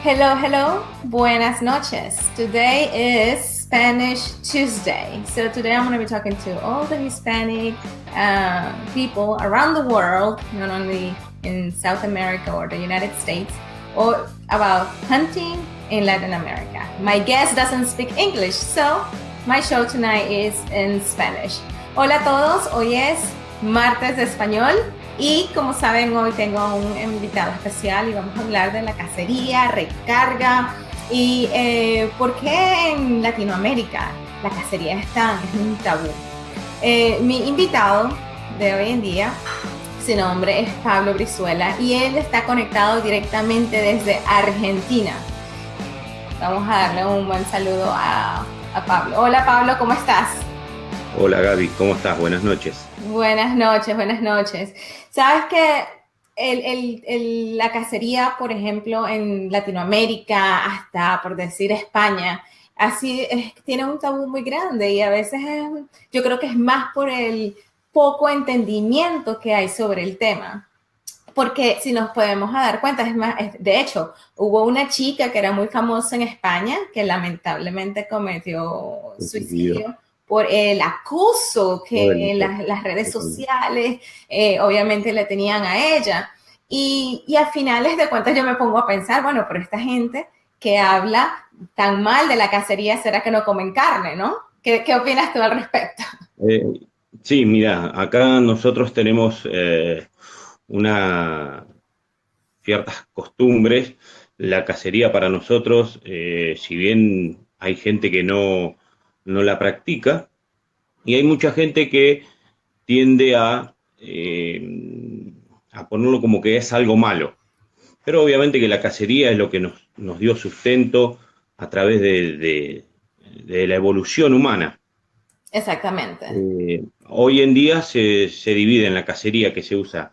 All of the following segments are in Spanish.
Hello, hello. Buenas noches. Today is Spanish Tuesday. So today I'm going to be talking to all the Hispanic people around the world, not only in South America or the United States, or about hunting in Latin America. My guest doesn't speak English, so my show tonight is in Spanish. Hola a todos. Hoy es martes de español. Y como saben, hoy tengo un invitado especial y vamos a hablar de la cacería, recarga y por qué en Latinoamérica la cacería es un tabú. Mi invitado de hoy en día, su nombre es Pablo Brizuela y él está conectado directamente desde Argentina. Vamos a darle un buen saludo a Pablo. Hola Pablo, ¿cómo estás? Hola Gaby, ¿cómo estás? Buenas noches. Buenas noches, buenas noches. Sabes que la cacería, por ejemplo, en Latinoamérica, hasta por decir España, así tiene un tabú muy grande y a veces yo creo que es más por el poco entendimiento que hay sobre el tema. Porque si nos podemos dar cuenta, es más, de hecho, hubo una chica que era muy famosa en España que lamentablemente cometió Entendido. suicidio por el acoso Todo el que en acoso. las redes sociales obviamente le tenían a ella. Y a finales de cuentas yo me pongo a pensar, bueno, pero esta gente que habla tan mal de la cacería, ¿será que no comen carne, no? ¿Qué opinas tú al respecto? Eh, sí, mira, acá nosotros tenemos una ciertas costumbres. La cacería para nosotros, si bien hay gente que no la practica, y hay mucha gente que tiende a ponerlo como que es algo malo. Pero obviamente que la cacería es lo que nos dio sustento a través de la evolución humana. Exactamente. Hoy en día se divide en la cacería que se usa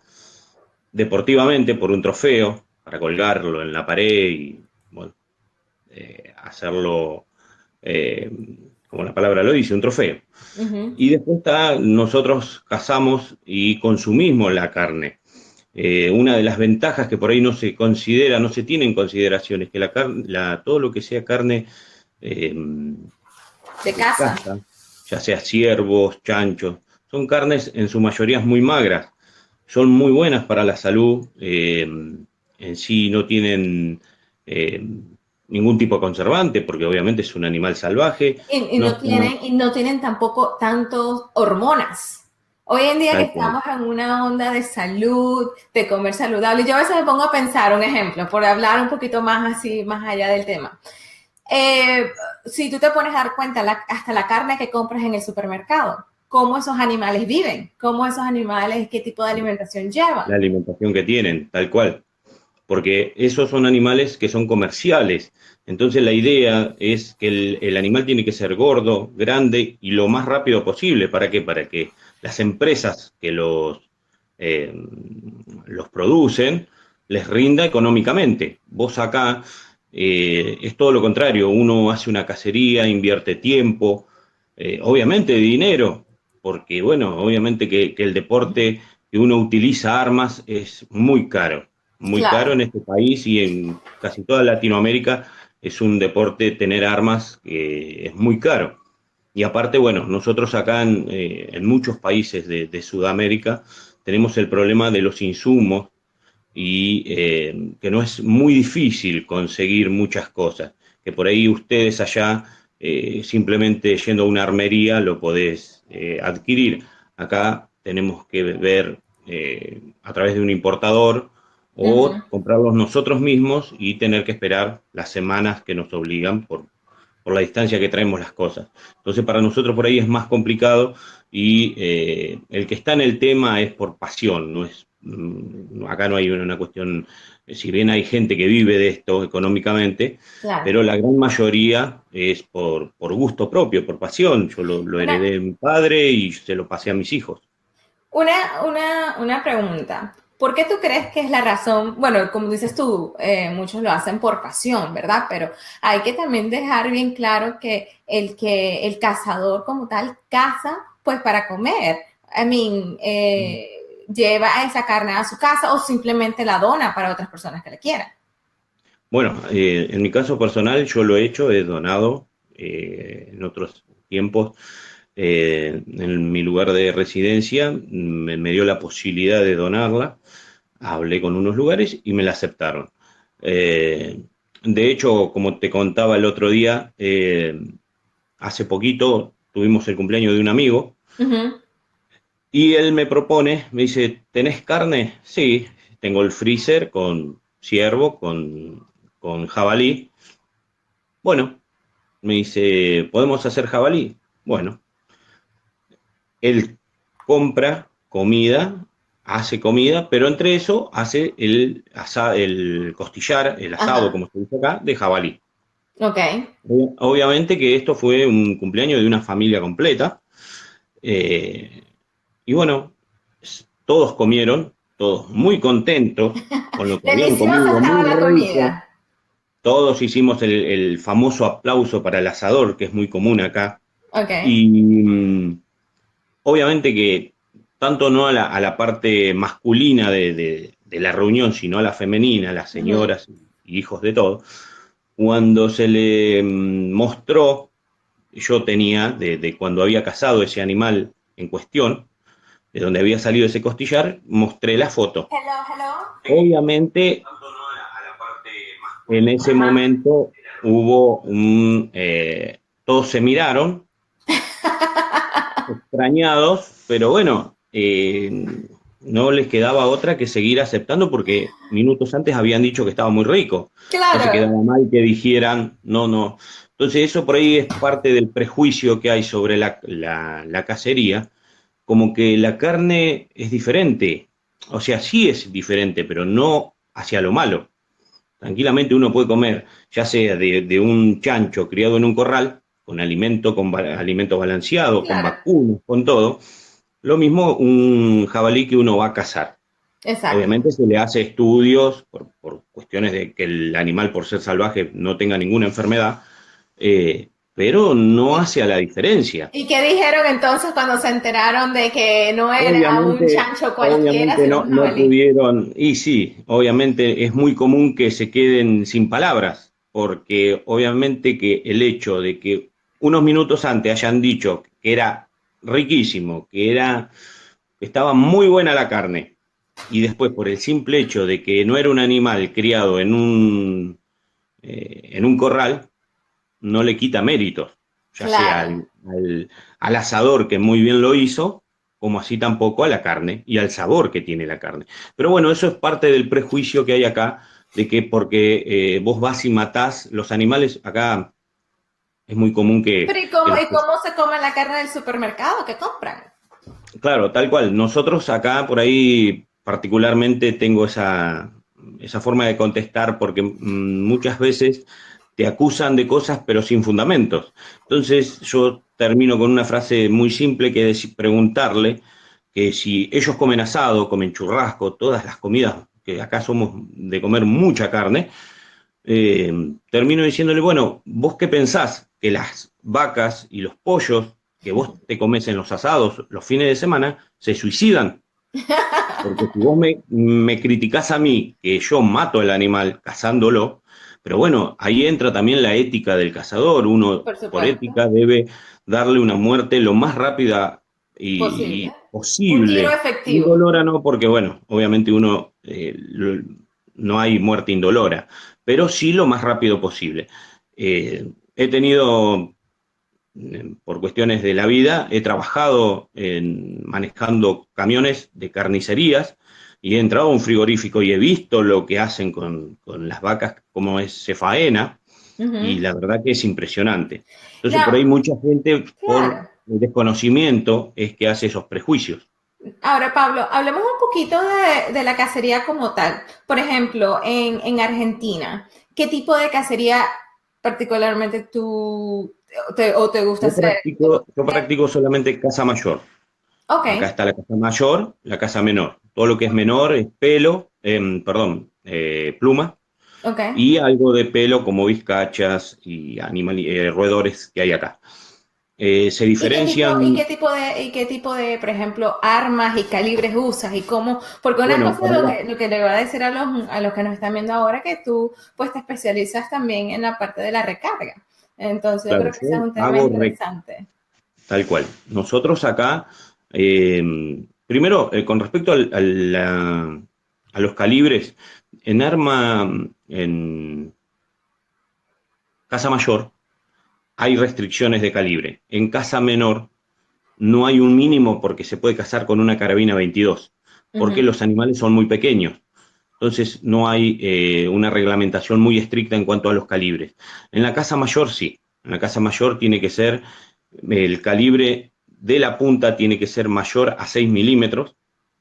deportivamente por un trofeo, para colgarlo en la pared y bueno, hacerlo, eh, como la palabra lo dice, un trofeo. Uh -huh. Y después está, nosotros cazamos y consumimos la carne. Una de las ventajas que por ahí no se considera, no se tiene en consideración, es que todo lo que sea carne eh, De de casa. caza, ya sea ciervos, chanchos, son carnes en su mayoría muy magras, son muy buenas para la salud, en sí no tienen eh, ningún tipo de conservante, porque obviamente es un animal salvaje, no está Y no tienen tampoco tantos hormonas. Hoy en día que tal cual. estamos en una onda de salud, de comer saludable, yo a veces me pongo a pensar un ejemplo, por hablar un poquito más así, más allá del tema. Eh, si tú te pones a dar cuenta, hasta la carne que compras en el supermercado, cómo esos animales viven, cómo esos animales, qué tipo de alimentación La llevan. alimentación que tienen, tal cual, porque esos son animales que son comerciales. Entonces la idea es que el animal tiene que ser gordo, grande y lo más rápido posible. ¿Para qué? Para que las empresas que eh, los producen les rinda económicamente. Vos acá es todo lo contrario, uno hace una cacería, invierte tiempo, obviamente dinero, porque bueno, obviamente que el deporte que uno utiliza armas es muy caro Claro. en este país y en casi toda Latinoamérica es un deporte tener armas que es muy caro. Y aparte, bueno, nosotros acá en muchos países de Sudamérica tenemos el problema de los insumos y que no es muy difícil conseguir muchas cosas, que por ahí ustedes allá simplemente yendo a una armería lo podés adquirir. Acá tenemos que ver a través de un importador Uh o -huh. comprarlos nosotros mismos y tener que esperar las semanas que nos obligan por la distancia que traemos las cosas. Entonces para nosotros por ahí es más complicado y el que está en el tema es por pasión, no es acá no hay una cuestión, si bien hay gente que vive de esto económicamente, Claro. pero la gran mayoría es por gusto propio, por pasión. Yo lo Una, heredé de mi padre y se lo pasé a mis hijos. Una pregunta. ¿Por qué tú crees que es la razón? Bueno, como dices tú, muchos lo hacen por pasión, ¿verdad? Pero hay que también dejar bien claro que el cazador como tal caza pues para comer. I mean, lleva esa carne a su casa o simplemente la dona para otras personas que le quieran. Bueno, en mi caso personal yo lo he hecho, he donado en otros tiempos. En mi lugar de residencia me dio la posibilidad de donarla, hablé con unos lugares y me la aceptaron. Eh, de hecho, como te contaba el otro día, hace poquito tuvimos el cumpleaños de un amigo Ujú. y él me propone, me dice, ¿tenés carne? Sí, tengo el freezer con ciervo, con jabalí. Bueno, me dice, ¿podemos hacer jabalí? Bueno, él compra comida, hace comida, pero entre eso hace el costillar, el asado, Ajá. como se dice acá, de jabalí. Ok. Obviamente que esto fue un cumpleaños de una familia completa. eh, y bueno, todos comieron, todos muy contentos con lo que habían Deliciosa comido, estaba muy la rico. comida. Todos hicimos el famoso aplauso para el asador, que es muy común acá. Ok. Y obviamente que tanto no a la parte masculina de la reunión, sino a la femenina, las Ujú. señoras y hijos de todo, cuando se le mostró, yo tenía, de cuando había cazado ese animal en cuestión, de donde había salido ese costillar, mostré la foto. Hello, hello. Obviamente, en ese Ajá. momento hubo todos se miraron extrañados, pero bueno, no les quedaba otra que seguir aceptando porque minutos antes habían dicho que estaba muy rico. Entonces Claro. quedaba mal que dijeran, no, no. Entonces eso por ahí es parte del prejuicio que hay sobre la cacería, como que la carne es diferente. O sea, sí es diferente, pero no hacia lo malo. Tranquilamente uno puede comer, ya sea de un chancho criado en un corral, con alimento, alimento balanceado, con Claro. vacunas, con todo. Lo mismo un jabalí que uno va a cazar. Exacto. Obviamente se le hace estudios por cuestiones de que el animal, por ser salvaje, no tenga ninguna enfermedad, pero no ¿Y, hace a la diferencia. y qué dijeron entonces cuando se enteraron de que no era un Obviamente, chancho cualquiera, obviamente sino no, un no jabalí? pudieron, y sí, obviamente es muy común que se queden sin palabras, porque obviamente que el hecho de que unos minutos antes hayan dicho que era riquísimo, que estaba muy buena la carne, y después por el simple hecho de que no era un animal criado en un corral, no le quita méritos, ya sea Claro. al asador que muy bien lo hizo, como así tampoco a la carne y al sabor que tiene la carne. Pero bueno, eso es parte del prejuicio que hay acá, de que porque vos vas y matás los animales, acá es muy común Pero que los... y cómo se come la carne del supermercado que compran? Claro, tal cual. Nosotros acá por ahí particularmente tengo esa forma de contestar porque muchas veces te acusan de cosas pero sin fundamentos. Entonces yo termino con una frase muy simple que es preguntarle que si ellos comen asado, comen churrasco, todas las comidas, que acá somos de comer mucha carne, termino diciéndole, bueno, ¿vos qué pensás? Que las vacas y los pollos que vos te comes en los asados los fines de semana se suicidan. Porque si vos me criticás a mí que yo mato al animal cazándolo, pero bueno, ahí entra también la ética del cazador. Uno, Por por supuesto. ética, debe darle una muerte lo más rápida y Posible. Un tiro posible. efectivo. Indolora no, porque bueno, obviamente uno no hay muerte indolora, pero sí lo más rápido posible. He tenido por cuestiones de la vida, he trabajado manejando camiones de carnicerías y he entrado a un frigorífico y he visto lo que hacen con las vacas, cómo se faena, y Ujú. la verdad que es impresionante. Entonces, por Now, ahí mucha gente, por claro. el desconocimiento, es que hace esos prejuicios. Ahora, Pablo, hablemos un poquito de la cacería como tal. Por ejemplo, en Argentina, ¿qué tipo de cacería particularmente o te gusta hacer? Yo practico solamente caza mayor. Ok, Acá está la casa mayor, la casa menor. Todo lo que es menor es pelo, perdón, pluma, ok. y algo de pelo como vizcachas y roedores que hay acá. Se diferencian, y qué tipo de, por ejemplo, armas y calibres usas y cómo? Porque una bueno, cosa es lo que le voy a decir a los que nos están viendo ahora, que tú pues te especializas también en la parte de la recarga. Entonces yo claro, creo que ese es yo un tema hago interesante. tal cual. Nosotros acá, eh, primero, con respecto a los calibres, en arma, en casa mayor, hay restricciones de calibre. En casa menor, no hay un mínimo porque se puede cazar con una carabina 22, porque Ujú, los animales son muy pequeños. Entonces no hay una reglamentación muy estricta en cuanto a los calibres. En la casa mayor sí. En la casa mayor tiene que ser, el calibre de la punta tiene que ser mayor a 6 milímetros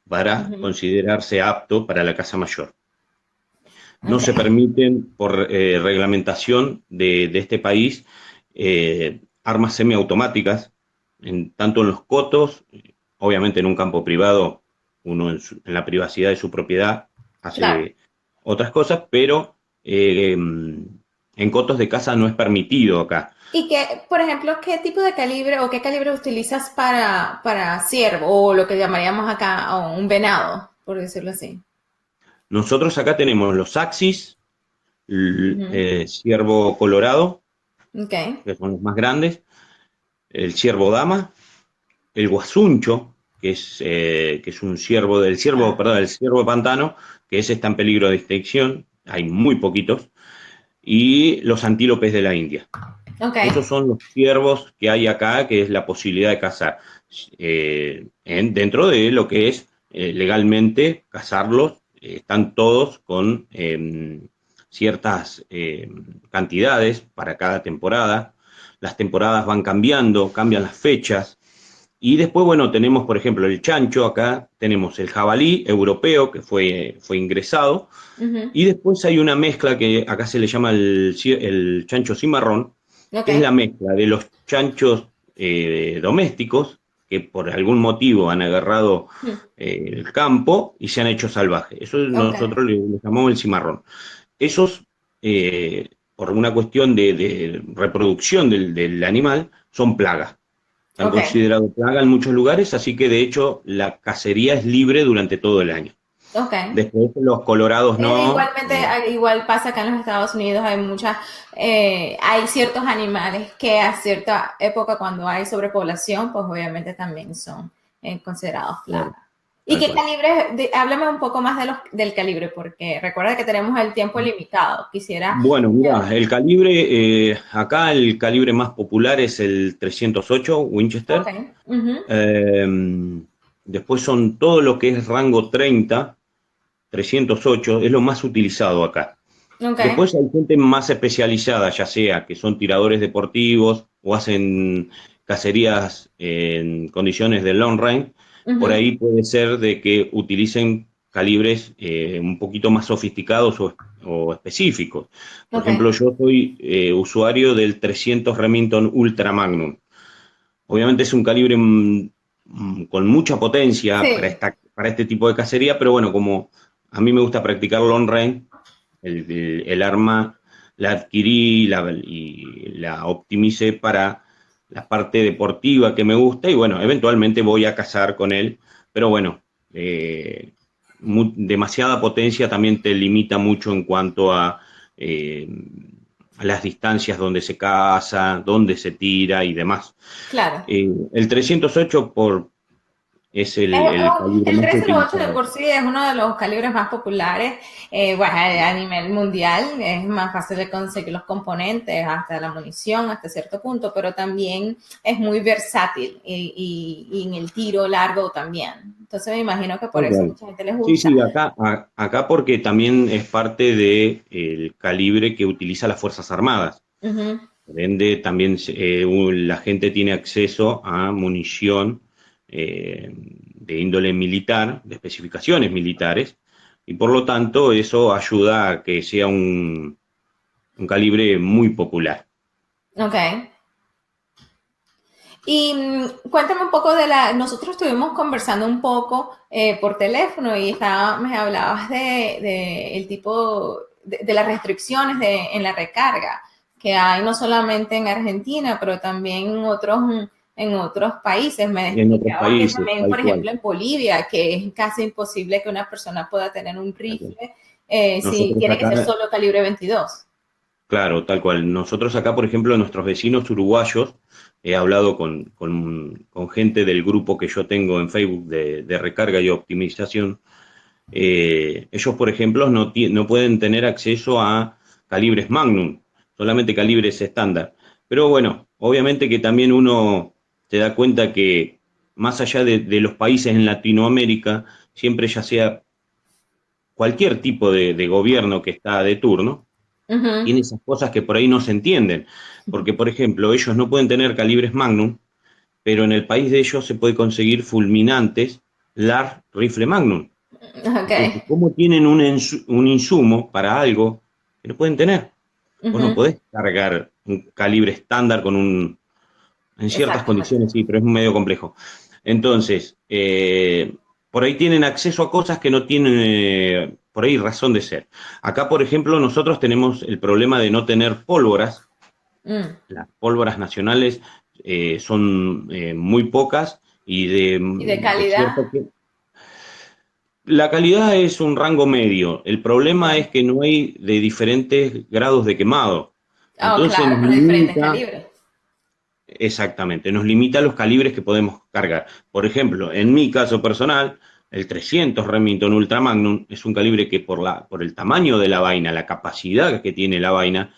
para ujú. considerarse apto para la casa mayor. No se Okay. permiten, por reglamentación de este país, armas semiautomáticas, tanto en los cotos, obviamente en un campo privado, uno en la privacidad de su propiedad Claro. hace otras cosas, pero en cotos de caza no es permitido acá. Y que, por ejemplo, ¿qué tipo de calibre o qué calibre utilizas para ciervo o lo que llamaríamos acá o un venado, por decirlo así? Nosotros acá tenemos los Axis, Ujú. ciervo colorado, Ok. que son los más grandes, el ciervo dama, el guasuncho, que es un ciervo del ciervo, Ah, perdón, el ciervo de pantano, que ese está en peligro de extinción, hay muy poquitos, y los antílopes de la India. ok. Esos son los ciervos que hay acá, que es la posibilidad de cazar. Dentro de lo que es legalmente cazarlos, están todos con ciertas cantidades para cada temporada. Las temporadas van cambiando, cambian las fechas. Y después, bueno, tenemos, por ejemplo, el chancho, acá tenemos el jabalí europeo que fue ingresado, Ujú. y después hay una mezcla que acá se le llama el chancho cimarrón, Ok. que es la mezcla de los chanchos domésticos, que por algún motivo han agarrado Mm, el campo y se han hecho salvajes. Eso ok. nosotros le llamamos el cimarrón. Esos, por una cuestión de reproducción del animal, son plagas. Están Ok. considerados plaga en muchos lugares, así que de hecho la cacería es libre durante todo el año. Ok. Después los colorados no. Igualmente, igual pasa acá en los Estados Unidos, hay hay ciertos animales que a cierta época cuando hay sobrepoblación, pues obviamente también son considerados Claro, plagas. ¿Y tal qué cual. calibre? Háblame un poco más del calibre, porque recuerda que tenemos el tiempo limitado. Quisiera... Bueno, mira, el calibre, acá el calibre más popular es el 308 Ok. Winchester. Ujú. Eh, Después son todo lo que es rango 30, 308, es lo más utilizado acá. Ok. Después hay gente más especializada, ya sea que son tiradores deportivos o hacen cacerías en condiciones de long range. Por Ujú. ahí puede ser de que utilicen calibres un poquito más sofisticados o específicos. Por Ok. ejemplo, yo soy usuario del 300 Remington Ultra Magnum. Obviamente es un calibre con mucha potencia Sí. para este tipo de cacería, pero bueno, como a mí me gusta practicar long range, el arma la adquirí y la optimicé para la parte deportiva que me gusta y bueno, eventualmente voy a cazar con él, pero bueno, demasiada potencia también te limita mucho en cuanto eh, a las distancias donde se caza, donde se tira y demás. Claro. El 308 es el calibre El más 308 de utilizado. por sí es uno de los calibres más populares, bueno, a nivel mundial. Es más fácil de conseguir los componentes, hasta la munición, hasta cierto punto, pero también es muy versátil y en el tiro largo también. Entonces me imagino que por Tal eso cual. mucha gente les Sí, gusta. sí, acá porque también es parte del calibre que utiliza las Fuerzas Armadas. Ujú. Por ende, también la gente tiene acceso a munición de índole militar, de especificaciones militares, y por lo tanto eso ayuda a que sea un calibre muy popular. Ok. Y cuéntame un poco de la... Nosotros estuvimos conversando un poco por teléfono y me hablabas de el tipo de las restricciones en la recarga. que hay no solamente en Argentina, pero también en otros países. Me en otros explicabas que países, también, tal por cual. ejemplo, en Bolivia, que es casi imposible que una persona pueda tener un Tal cual. rifle si Nosotros tiene que ser acá, solo calibre 22. claro, tal cual. Nosotros acá, por ejemplo, nuestros vecinos uruguayos, he hablado con gente del grupo que yo tengo en Facebook de recarga y optimización. Ellos, por ejemplo, no pueden tener acceso a calibres Magnum, solamente calibres estándar. Pero bueno, obviamente que también uno se da cuenta que más allá de los países en Latinoamérica, siempre ya sea cualquier tipo de gobierno que está de turno, Uh -huh. tiene esas cosas que por ahí no se entienden. Porque, por ejemplo, ellos no pueden tener calibres Magnum, pero en el país de ellos se puede conseguir fulminantes LAR rifle Magnum. Entonces, Ok. ¿cómo tienen un insumo para algo que no pueden tener? Uh Vos no -huh. podés cargar un calibre estándar en ciertas Exactamente. condiciones, sí, pero es medio complejo. Entonces, por ahí tienen acceso a cosas que no tienen, por ahí, razón de ser. Acá, por ejemplo, nosotros tenemos el problema de no tener pólvoras. Mm. Las pólvoras nacionales son muy pocas y Y de de cierto calidad. que la calidad es un rango medio. El problema es Okay. que no hay de diferentes grados de quemado. Oh, Entonces claro, nos por diferentes limita, calibres. exactamente, nos limita los calibres que podemos cargar. Por ejemplo, en mi caso personal, el 300 Remington Ultra Magnum es un calibre que por el tamaño de la vaina, la capacidad que tiene la vaina,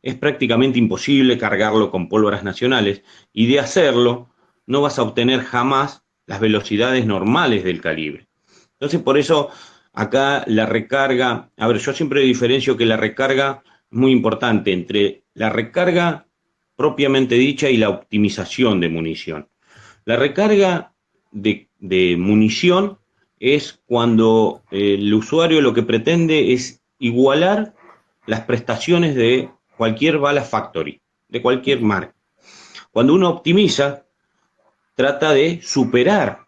es prácticamente imposible cargarlo con pólvoras nacionales y de hacerlo no vas a obtener jamás las velocidades normales del calibre. Entonces, por eso acá la recarga, a ver, yo siempre diferencio que la recarga es muy importante entre la recarga propiamente dicha y la optimización de munición. La recarga de munición es cuando el usuario lo que pretende es igualar las prestaciones de cualquier bala factory, de cualquier marca. Cuando uno optimiza, trata de superar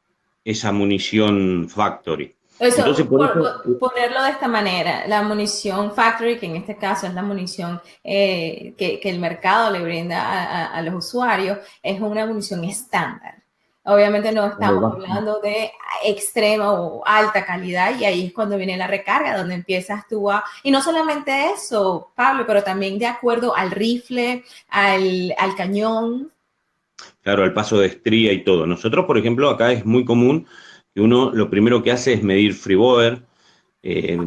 esa munición factory. Entonces, Eso, por eso, ponerlo de esta manera, la munición factory, que en este caso es la munición que el mercado le brinda a los usuarios, es una munición estándar. Obviamente no estamos hablando de extrema o alta calidad y ahí es cuando viene la recarga, donde empiezas tú a... Y no solamente eso, Pablo, pero también de acuerdo al rifle, al cañón. claro, el paso de estría y todo. Nosotros, por ejemplo, acá es muy común que uno lo primero que hace es medir freeboard, eh,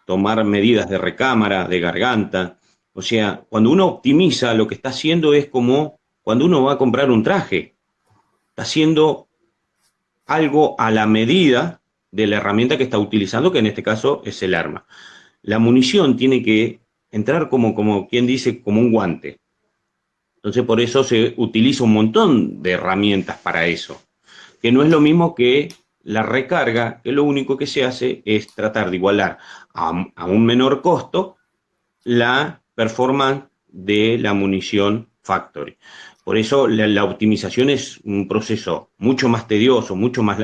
tomar medidas de recámara, de garganta. O sea, cuando uno optimiza, lo que está haciendo es como cuando uno va a comprar un traje. Está haciendo algo a la medida de la herramienta que está utilizando, que en este caso es el arma. La munición tiene que entrar como quien dice, como un guante. Entonces, por eso se utiliza un montón de herramientas para eso, que no es lo mismo que la recarga, que lo único que se hace es tratar de igualar a un menor costo la performance de la munición factory. Por eso la optimización es un proceso mucho más tedioso, mucho más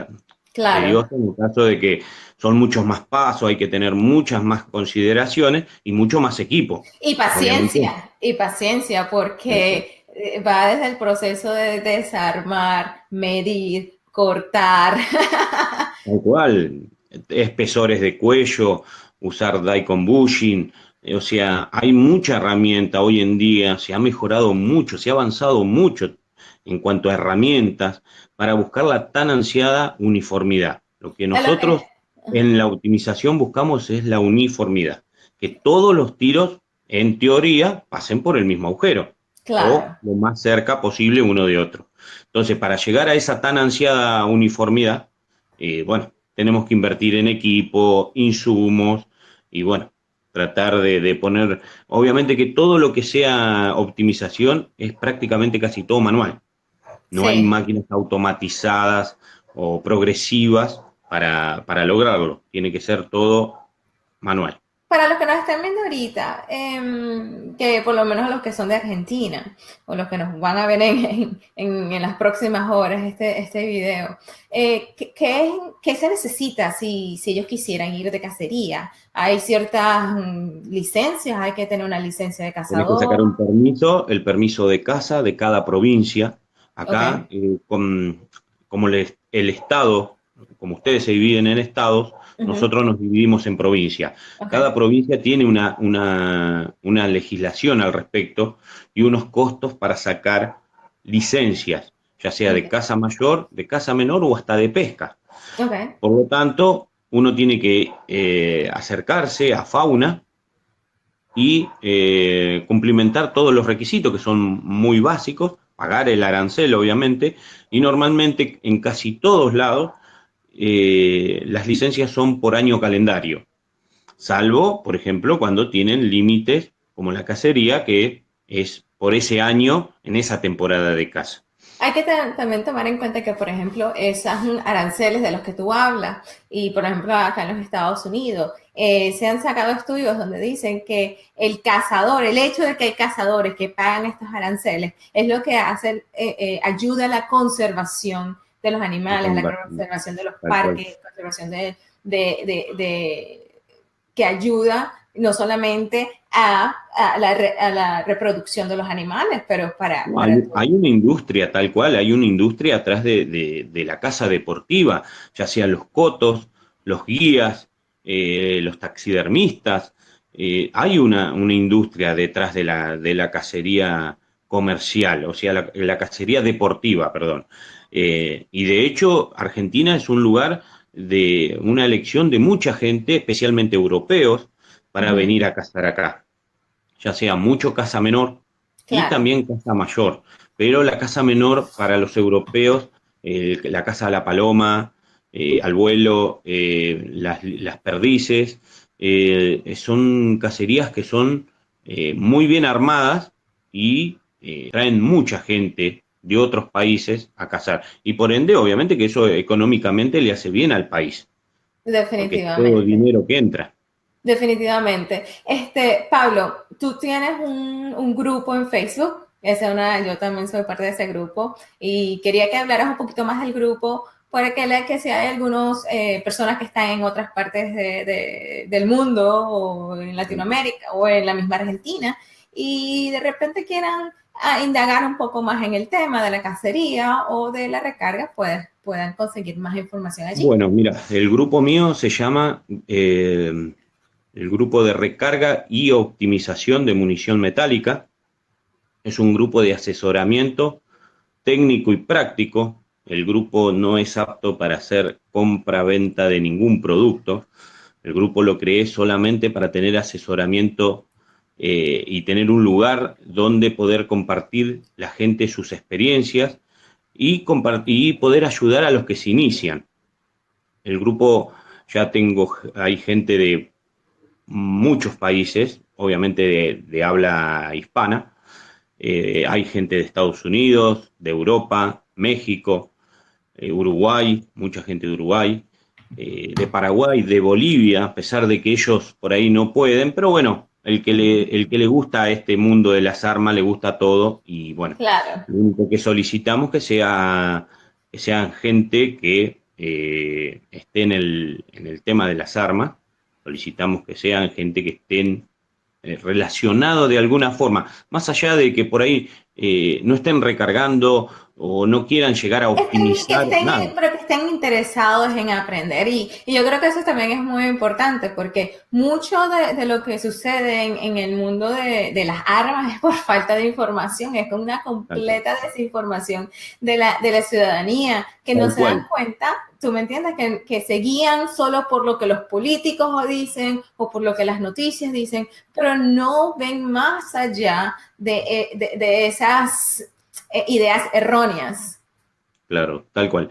Claro. tedioso en el caso de que son muchos más pasos, hay que tener muchas más consideraciones y mucho más equipo, obviamente. Y paciencia, Tal cual. porque va desde el proceso de desarmar, medir, cortar. Tal cual, espesores de cuello, usar die con bushing, o sea, hay mucha herramienta hoy en día, se ha mejorado mucho, se ha avanzado mucho en cuanto a herramientas para buscar la tan ansiada uniformidad. Lo que Es lo que, nosotros en la optimización buscamos es la uniformidad, que todos los tiros, en teoría, pasen por el mismo agujero o claro. lo más cerca posible uno de otro. Entonces, para llegar a esa tan ansiada uniformidad, bueno, tenemos que invertir en equipo, insumos y bueno, tratar de poner, obviamente que todo lo que sea optimización es prácticamente casi todo manual. No hay Sí. máquinas automatizadas o progresivas para lograrlo. Tiene que ser todo manual. Para los que nos están viendo ahorita, que por lo menos los que son de Argentina, o los que nos van a ver en las próximas horas este video, ¿qué se necesita si ellos quisieran ir de cacería? ¿Hay ciertas licencias? ¿Hay que tener una licencia de Tenés que sacar cazador? un permiso, el permiso de caza de cada provincia. Acá, Ok. como el Estado, como ustedes se dividen en estados, Ujú. nosotros nos dividimos en provincias. Ok. Cada provincia tiene una legislación al respecto y unos costos para sacar licencias, ya sea de Ok. caza mayor, de caza menor o hasta de pesca. Ok. Por lo tanto, uno tiene que acercarse a fauna y cumplimentar todos los requisitos que son muy básicos, pagar el arancel obviamente, y normalmente en casi todos lados las licencias son por año calendario, salvo, por ejemplo, cuando tienen límites como la cacería, que es por ese año en esa temporada de caza. Hay que también tomar en cuenta que, por ejemplo, esos aranceles de los que tú hablas, y por ejemplo acá en los Estados Unidos, se han sacado estudios donde dicen que el cazador, el hecho de que hay cazadores que pagan estos aranceles, es lo que hace, ayuda a la conservación de los animales, a la conservación de los Tal cual. parques, conservación que ayuda no solamente a la reproducción de los animales, pero No, hay una industria tal cual, hay una industria atrás de la caza deportiva, ya sean los cotos, los guías, los taxidermistas. Hay una industria detrás de la cacería comercial, o sea, la cacería deportiva, perdón. Y de hecho, Argentina es un lugar de una elección de mucha gente, especialmente europeos, para uh-huh. venir a cazar acá, ya sea mucho caza menor y Claro. también caza mayor. Pero la caza menor para los europeos, la caza a la paloma, al vuelo, las perdices, son cacerías que son muy bien armadas y traen mucha gente de otros países a cazar. Y por ende, obviamente que eso económicamente le hace bien al país, porque es todo Definitivamente. dinero que entra. Definitivamente. Pablo, tú tienes un grupo en Facebook. Yo también soy parte de ese grupo y quería que hablaras un poquito más del grupo para que si hay algunas personas que están en otras partes del mundo o en Latinoamérica o en la misma Argentina y de repente quieran indagar un poco más en el tema de la cacería o de la recarga, pues puedan conseguir más información allí. Bueno, mira, el grupo mío se llama el Grupo de Recarga y Optimización de Munición Metálica. Es un grupo de asesoramiento técnico y práctico. El grupo no es apto para hacer compra-venta de ningún producto. El grupo lo creé solamente para tener asesoramiento y tener un lugar donde poder compartir la gente sus experiencias y poder ayudar a los que se inician. El grupo hay gente de muchos países, obviamente de habla hispana. Hay gente de Estados Unidos, de Europa, México, Uruguay, mucha gente de Uruguay, de Paraguay, de Bolivia, a pesar de que ellos por ahí no pueden, pero bueno, el que le gusta a este mundo de las armas, le gusta todo, y bueno, Claro. lo único que solicitamos que sean gente que esté en el tema de las armas, solicitamos que sean gente que estén relacionado de alguna forma, más allá de que por ahí no estén recargando o no quieran llegar a optimizar nada. Pero que estén interesados en aprender. Y yo creo que eso también es muy importante porque mucho de lo que sucede en el mundo de las armas es por falta de información, es una Tal cual. completa desinformación de la ciudadanía, que no Tal se dan cual. cuenta, tú me entiendes, que se guían solo por lo que los políticos dicen o por lo que las noticias dicen, pero no ven más allá de esas ideas erróneas. Claro, tal cual.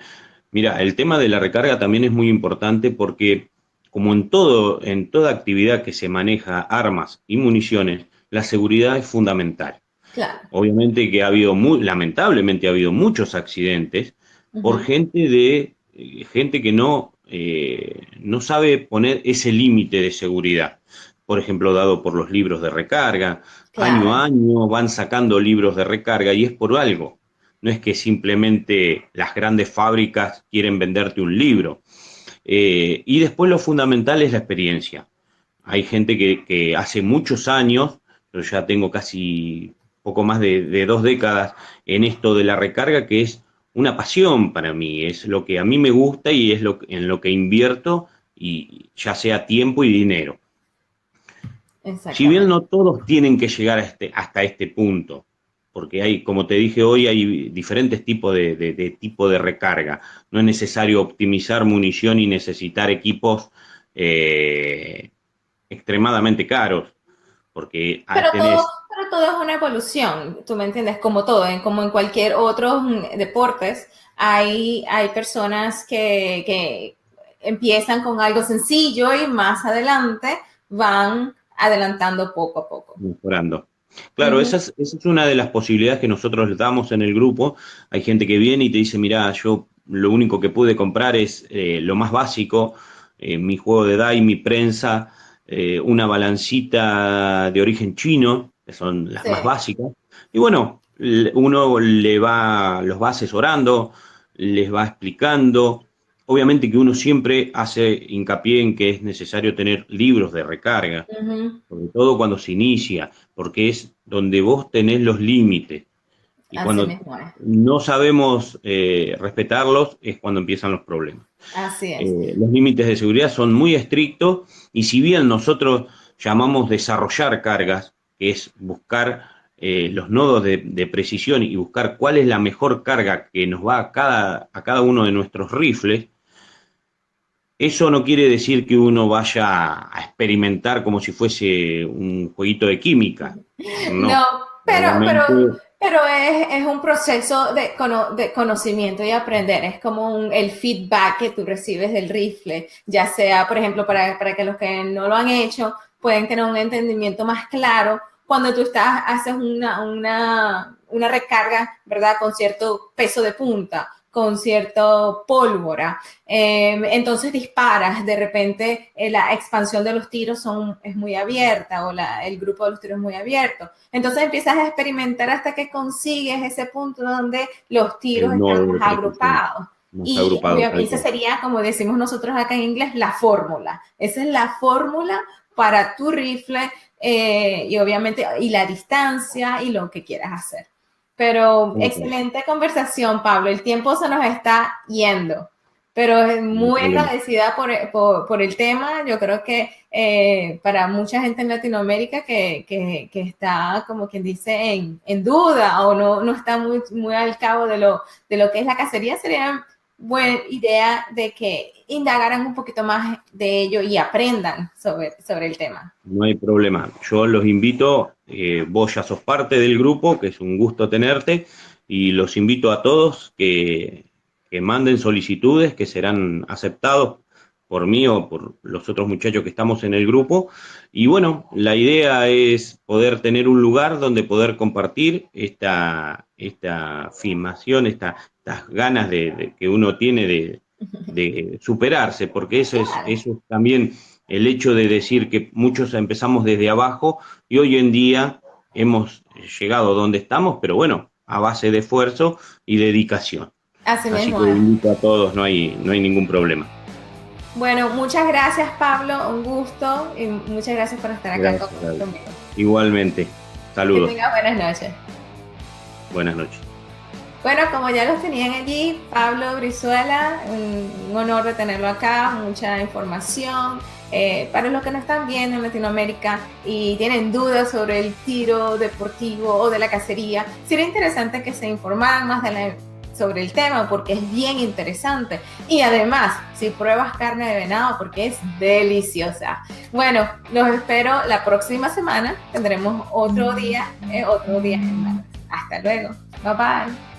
Mira, el tema de la recarga también es muy importante porque, como en toda actividad que se maneja armas y municiones, la seguridad es fundamental. Claro. Obviamente que lamentablemente ha habido muchos accidentes por Uh-huh. gente que no sabe poner ese límite de seguridad. por ejemplo, dado por los libros de recarga. Año Claro. a año van sacando libros de recarga y es por algo. No es que simplemente las grandes fábricas quieren venderte un libro. Y después lo fundamental es la experiencia. Hay gente que hace muchos años, yo ya tengo casi poco más de 2 décadas en esto de la recarga, que es una pasión para mí, es lo que a mí me gusta y es en lo que invierto, y ya sea tiempo y dinero. Si bien Exactamente. no todos tienen que llegar hasta este punto, porque hay, como te dije hoy, hay diferentes tipos de tipo de recarga. No es necesario optimizar munición y necesitar equipos eh, extremadamente caros, porque tenés. Pero todo es una evolución, tú me entiendes, como todo, como en cualquier otro deportes, hay personas que empiezan con algo sencillo y más adelante van adelantando poco a poco. Mejorando. Claro, Ujú. esa es una de las posibilidades que nosotros le damos en el grupo. Hay gente que viene y te dice, mira, yo lo único que pude comprar es lo más básico, mi juego de DAI, mi prensa, una balancita de origen chino, que son las Sí. más básicas. Y bueno, uno los va asesorando, les va explicando. Obviamente que uno siempre hace hincapié en que es necesario tener libros de recarga, Ujú. sobre todo cuando se inicia, porque es donde vos tenés los límites. Y Así cuando mismo es. no sabemos respetarlos es cuando empiezan los problemas. Así es. Los límites de seguridad son muy estrictos y si bien nosotros llamamos desarrollar cargas, que es buscar los nodos de precisión y buscar cuál es la mejor carga que nos va a cada uno de nuestros rifles, eso no quiere decir que uno vaya a experimentar como si fuese un jueguito de química. No, No, pero, pero, obviamente pero es un proceso de conocimiento y aprender. Es como el feedback que tú recibes del rifle, ya sea, por ejemplo, para que los que no lo han hecho pueden tener un entendimiento más claro cuando tú haces una recarga, ¿verdad? Con cierto peso de punta, con cierto pólvora. Entonces disparas, de repente la expansión de los tiros es muy abierta o el grupo de los tiros es muy abierto. Entonces empiezas a experimentar hasta que consigues ese punto donde los tiros el están nodo de más precisión agrupados. no está Y agrupado tal obviamente esa cual. sería, como decimos nosotros acá en inglés, la fórmula. Esa es la fórmula para tu rifle y obviamente y la distancia y lo que quieras hacer. Pero excelente conversación, Pablo. El tiempo se nos está yendo, pero No hay muy problema. agradecida por el tema. Yo creo que para mucha gente en Latinoamérica que está, como quien dice, en duda o no está muy al cabo de lo que es la cacería, sería buena idea de que indagaran un poquito más de ello y aprendan sobre el tema. No hay problema. Yo los invito, vos ya sos parte del grupo, que es un gusto tenerte, y los invito a todos que manden solicitudes que serán aceptados por mí o por los otros muchachos que estamos en el grupo. Y bueno, la idea es poder tener un lugar donde poder compartir esta filmación, estas ganas que uno tiene de superarse, porque Claro. eso es también el hecho de decir que muchos empezamos desde abajo y hoy en día hemos llegado donde estamos, pero bueno, a base de esfuerzo y dedicación. Así Así mismo que es. invito a todos, no hay ningún problema. Bueno, muchas gracias, Pablo. Un gusto y muchas gracias por estar acá Gracias, Gaby. conmigo. Igualmente, Que saludos, tengas buenas noches. buenas noches. Bueno, como ya los tenían allí, Pablo Brizuela, un honor de tenerlo acá, mucha información. Para los que no están viendo en Latinoamérica y tienen dudas sobre el tiro deportivo o de la cacería, sería interesante que se informaran más sobre el tema porque es bien interesante. Y además, si pruebas carne de venado, porque es deliciosa. Bueno, los espero la próxima semana. Tendremos otro día en más. Hasta luego. Bye bye.